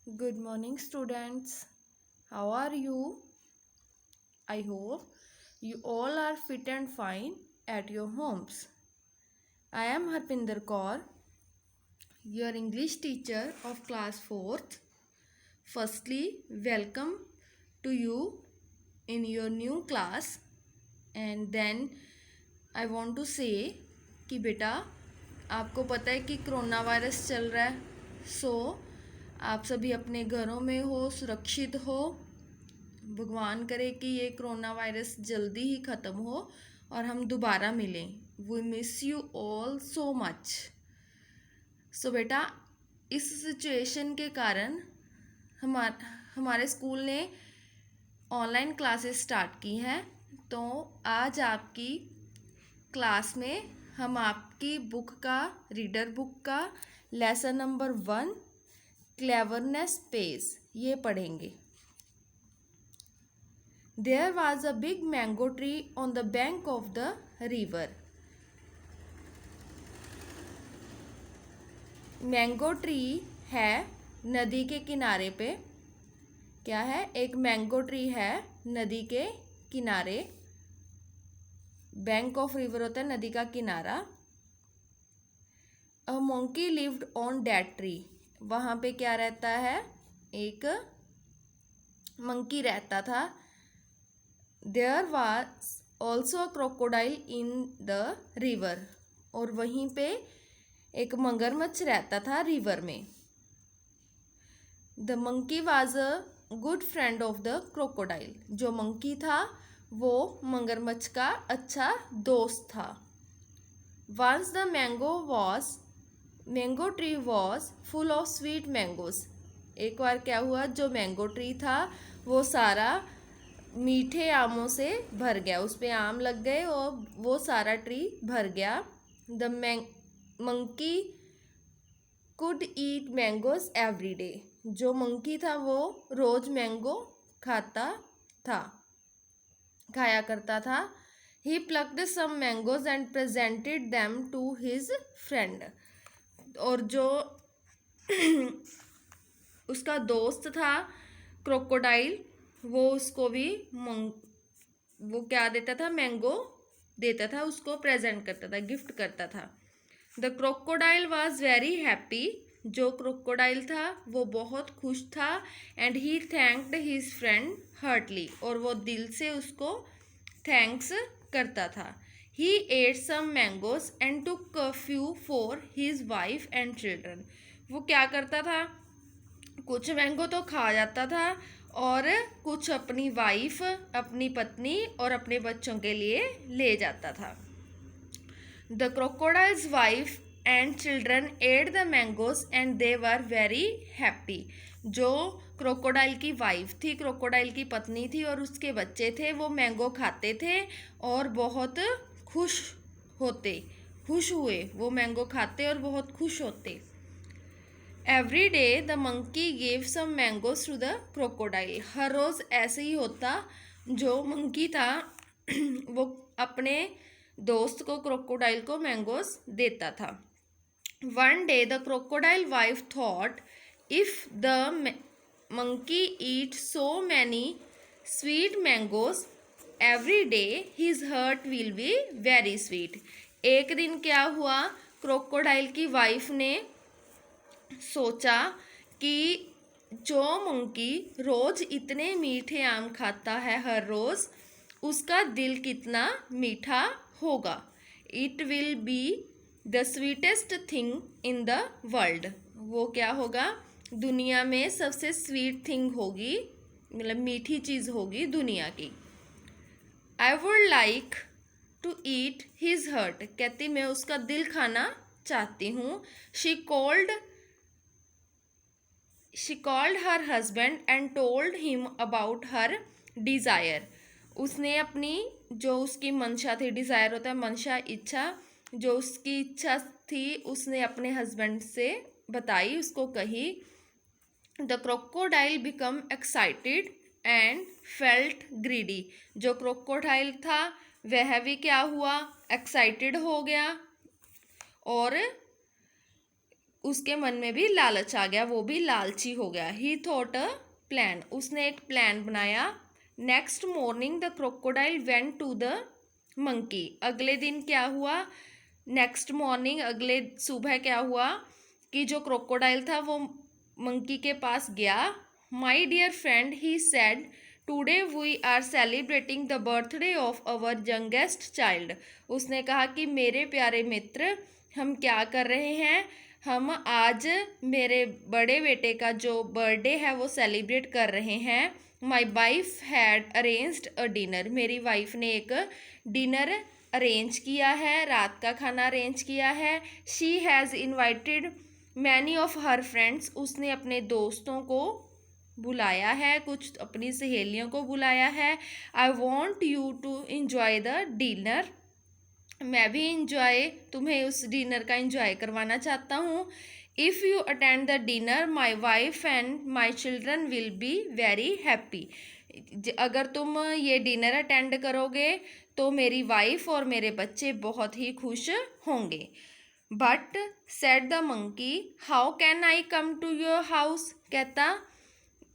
Good morning, students. How are you? I hope you all are fit and fine at your homes. I am Harpinder Kaur, your English teacher of class 4th. Firstly, welcome to you in your new class. And then I want to say कि बेटा आपको पता है कि corona virus चल रहा है आप सभी अपने घरों में हो, सुरक्षित हो। भगवान करे कि ये कोरोना वायरस जल्दी ही ख़त्म हो और हम दोबारा मिलें। We miss you all so much. बेटा, इस सिचुएशन के कारण हमारे स्कूल ने ऑनलाइन क्लासेस स्टार्ट की हैं। तो आज आपकी क्लास में हम आपकी बुक का, रीडर बुक का लेसन नंबर 1 क्लेवरनेस पेज ये पढ़ेंगे। There was a big mango tree on the bank of the river. Mango tree है नदी के किनारे पे। क्या है? एक मैंगो ट्री है नदी के किनारे। बैंक ऑफ रिवर होता है नदी का किनारा। A monkey lived on that tree. वहाँ पे क्या रहता है? एक मंकी रहता था। There was also a crocodile in the river. और वहीं पे एक मगरमच्छ रहता था रिवर में। The monkey was a good friend of the crocodile. जो मंकी था वो मगरमच्छ का अच्छा दोस्त था। Once the mango tree was full of sweet mangoes. एक बार क्या हुआ, जो मैंगो ट्री था वो सारा मीठे आमों से भर गया। उस पे आम लग गए और वो सारा ट्री भर गया। The monkey could eat mangoes every day. जो मंकी था वो रोज मैंगो खाया करता था। He plucked some mangoes and presented them to his friend. और जो उसका दोस्त था क्रोकोडाइल, वो उसको भी वो क्या देता था? मैंगो देता था, उसको प्रेजेंट करता था, गिफ्ट करता था। The crocodile was very happy. जो क्रोकोडाइल था वो बहुत खुश था। And he thanked his friend heartily. और वो दिल से उसको थैंक्स करता था। He ate some mangoes and took a few for his wife and children. वो क्या करता था? कुछ मैंगो तो खा जाता था और कुछ अपनी वाइफ, अपनी पत्नी और अपने बच्चों के लिए ले जाता था। The crocodiles wife and children at the mangoes and they were very happy. जो क्रोकोडाइल की वाइफ थी, क्रोकोडाइल की पत्नी थी और उसके बच्चे थे, वो मैंगो खाते थे और बहुत खुश हुए। वो मैंगो खाते और बहुत खुश होते। Every day the monkey gave some mangoes to the crocodile. हर रोज ऐसे ही होता। जो मंकी था वो अपने दोस्त को, क्रोकोडाइल को मैंगोज देता था। One day the crocodile wife thought if the monkey eat so many sweet mangoes every day his heart will be very sweet. एक दिन क्या हुआ, क्रोकोडाइल की वाइफ ने सोचा कि जो मंकी रोज इतने मीठे आम खाता है हर रोज, उसका दिल कितना मीठा होगा। It will be the sweetest thing in the world. वो क्या होगा? दुनिया में सबसे स्वीट थिंग होगी, मतलब मीठी चीज़ होगी दुनिया की। I would like to eat his heart. कहती मैं उसका दिल खाना चाहती हूँ। She called her husband and told him about her desire. उसने अपनी, जो उसकी मंशा थी, डिज़ायर होता है मंशा, इच्छा, जो उसकी इच्छा थी उसने अपने हस्बैंड से बताई, उसको कही। The crocodile become excited and felt greedy. जो क्रोकोडाइल था वह भी क्या हुआ? एक्साइटेड हो गया और उसके मन में भी लालच आ गया, वो भी लालची हो गया। ही थॉट अ प्लान, उसने एक प्लान बनाया। Next morning the crocodile went to the monkey, अगले दिन क्या हुआ, नेक्स्ट मॉर्निंग अगले सुबह क्या हुआ कि जो क्रोकोडाइल था वो मंकी के पास गया। My dear friend he said, today we are celebrating the birthday of our youngest child, उसने कहा कि मेरे प्यारे मित्र हम क्या कर रहे हैं, हम आज मेरे बड़े बेटे का जो बर्थडे है वो सेलिब्रेट कर रहे हैं। My wife had arranged a dinner, मेरी वाइफ ने एक डिनर अरेंज किया है, रात का खाना अरेंज किया है। She has invited many of her friends, उसने अपने दोस्तों को बुलाया है, कुछ अपनी सहेलियों को बुलाया है। I want you to enjoy the dinner, मैं भी इंजॉय, तुम्हें उस डिनर का इंजॉय करवाना चाहता हूँ। If you attend the dinner my wife and my children will be very happy, अगर तुम ये डिनर अटेंड करोगे तो मेरी वाइफ और मेरे बच्चे बहुत ही खुश होंगे। But said the monkey, how can I come to your house, कहता,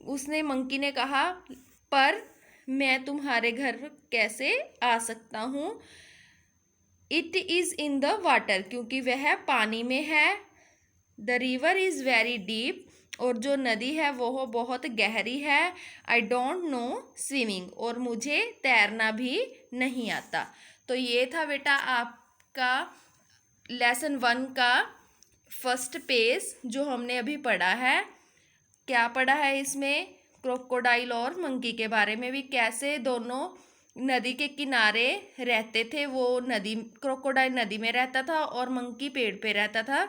उसने मंकी ने कहा पर मैं तुम्हारे घर कैसे आ सकता हूँ। It is in the water, क्योंकि वह पानी में है। The river is very deep, और जो नदी है वो बहुत गहरी है। आई डोंट नो स्विमिंग, और मुझे तैरना भी नहीं आता। तो ये था बेटा आपका लेसन 1 का फर्स्ट पेज जो हमने अभी पढ़ा है। क्या पढ़ा है इसमें, क्रोकोडाइल और मंकी के बारे में भी, कैसे दोनों नदी के किनारे रहते थे। वो नदी, क्रोकोडाइल नदी में रहता था और मंकी पेड़ पे रहता था,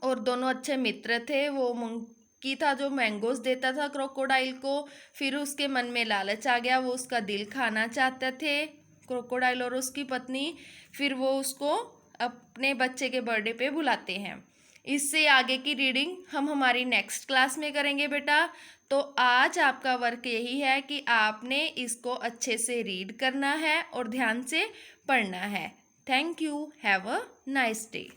और दोनों अच्छे मित्र थे। वो मंकी था जो मैंगोज देता था क्रोकोडाइल को, फिर उसके मन में लालच आ गया, वो उसका दिल खाना चाहते थे क्रोकोडाइल और उसकी पत्नी, फिर वो उसको अपने बच्चे के बर्थडे पे बुलाते हैं। इससे आगे की रीडिंग हम हमारी नेक्स्ट क्लास में करेंगे बेटा। तो आज आपका वर्क यही है कि आपने इसको अच्छे से रीड करना है और ध्यान से पढ़ना है। Thank you, have a nice day.